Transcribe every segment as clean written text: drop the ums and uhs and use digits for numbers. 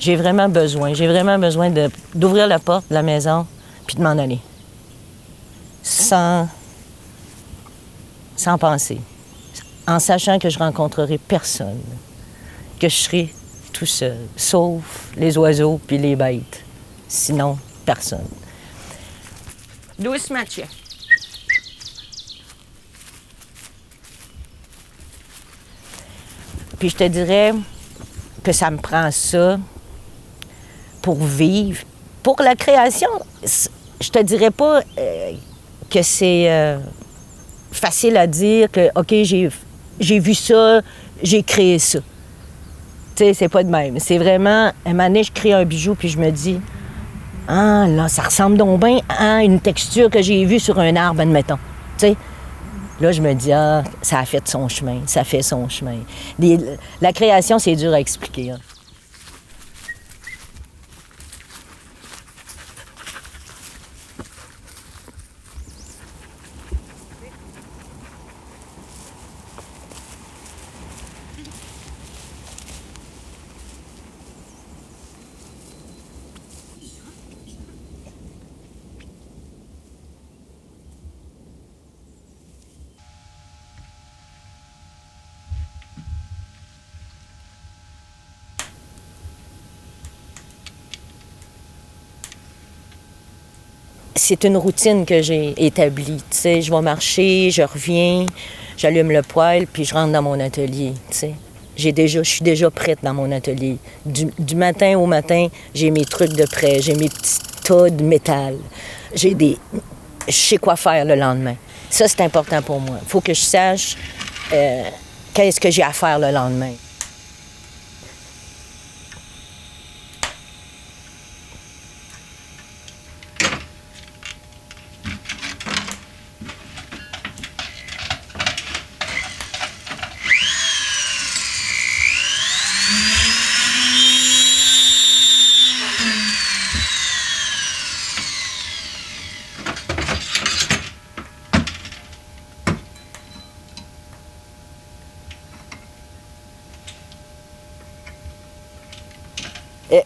J'ai vraiment besoin d'ouvrir la porte de la maison puis de m'en aller. Sans penser. En sachant que je rencontrerai personne. Que je serai tout seul, sauf les oiseaux puis les bêtes. Sinon, personne. Doucement, tiens. Puis je te dirais que ça me prend ça pour vivre. Pour la création, je te dirais pas que c'est facile à dire que, OK, j'ai vu ça, j'ai créé ça. Tu sais, c'est pas de même. C'est vraiment, un moment donné, je crée un bijou, puis je me dis, ah, là, ça ressemble donc bien à une texture que j'ai vue sur un arbre, admettons. Tu sais, là, je me dis, ah, ça a fait son chemin, ça fait son chemin. La création, c'est dur à expliquer, hein. C'est une routine que j'ai établie. Tu sais, je vais marcher, je reviens, j'allume le poêle, puis je rentre dans mon atelier. Tu sais, je suis déjà prête dans mon atelier. Du matin au matin, j'ai mes trucs de prêt, j'ai mes petits tas de métal. Je sais quoi faire le lendemain. Ça, c'est important pour moi. Il faut que je sache qu'est-ce que j'ai à faire le lendemain.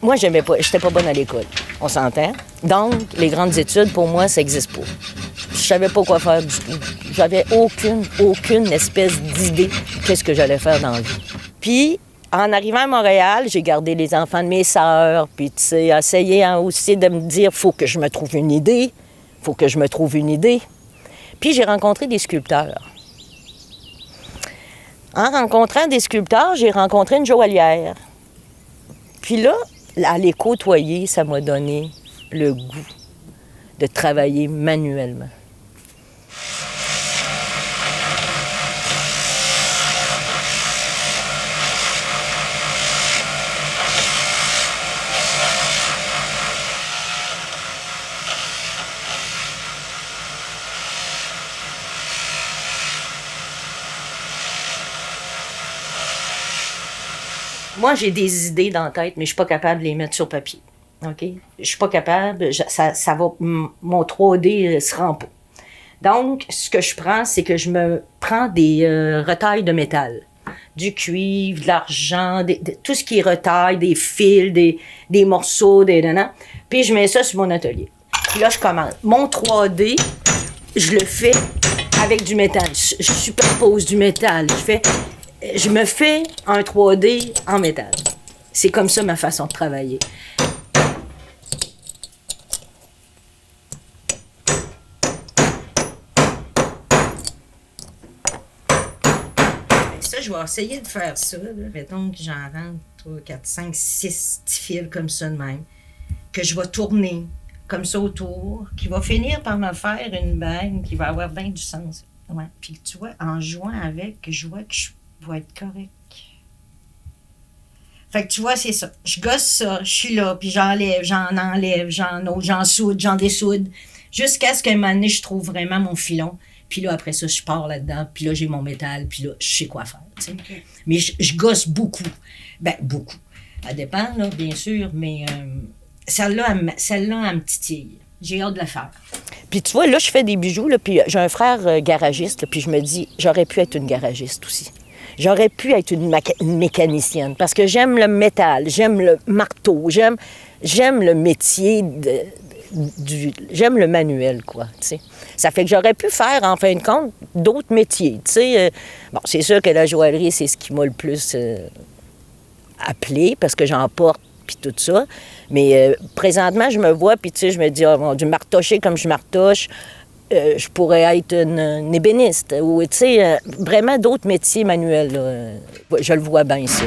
Moi, j'étais pas bonne à l'école, on s'entend. Donc, les grandes études, pour moi, ça n'existe pas. Je savais pas quoi faire du tout. J'avais aucune espèce d'idée qu'est-ce que j'allais faire dans la vie. Puis, en arrivant à Montréal, j'ai gardé les enfants de mes sœurs, puis, tu sais, essayé aussi de me dire, faut que je me trouve une idée, Puis, j'ai rencontré des sculpteurs. En rencontrant des sculpteurs, j'ai rencontré une joaillière. Puis là, à les côtoyer, ça m'a donné le goût de travailler manuellement. Moi, j'ai des idées dans la tête, mais je suis pas capable de les mettre sur papier. OK? Je suis pas capable, ça va, mon 3D se rend pas. Donc, ce que je prends, c'est que je me prends des retailles de métal. Du cuivre, de l'argent, tout ce qui est retaille, des fils, des morceaux, puis je mets ça sur mon atelier. Puis là, je commence. Mon 3D, je le fais avec du métal. Je superpose du métal. Je me fais un 3D en métal. C'est comme ça ma façon de travailler. Ça, je vais essayer de faire ça. Mettons que j'en rentre 3, 4, 5, 6 petits fils comme ça de même. Que je vais tourner comme ça autour. Qui va finir par me faire une bague qui va avoir bien du sens. Ouais. Puis tu vois, en jouant avec, je vois que je vais être correct. Fait que tu vois, c'est ça. Je gosse ça, je suis là, puis j'enlève, j'en enlève, j'en soude, j'en dessoude, jusqu'à ce qu'à un moment donné, je trouve vraiment mon filon. Puis là, après ça, je pars là-dedans, puis là, j'ai mon métal, puis là, je sais quoi faire, tu sais. Okay. Mais je gosse beaucoup. Ben, beaucoup. Ça dépend, là, bien sûr, mais celle-là, elle me titille. J'ai hâte de la faire. Puis tu vois, là, je fais des bijoux, là, puis j'ai un frère garagiste, là, puis je me dis, j'aurais pu être une garagiste aussi. J'aurais pu être une mécanicienne parce que j'aime le métal, j'aime le marteau, j'aime le métier j'aime le manuel, quoi, tu sais. Ça fait que j'aurais pu faire, en fin de compte, d'autres métiers, tu sais. Bon, c'est sûr que la joaillerie, c'est ce qui m'a le plus appelé parce que j'en porte puis tout ça. Mais présentement, je me vois puis tu sais, je me dis, oh mon Dieu, martocher comme je martoche, je pourrais être une ébéniste ou, tu sais, vraiment d'autres métiers manuels, là. Je le vois bien, ça.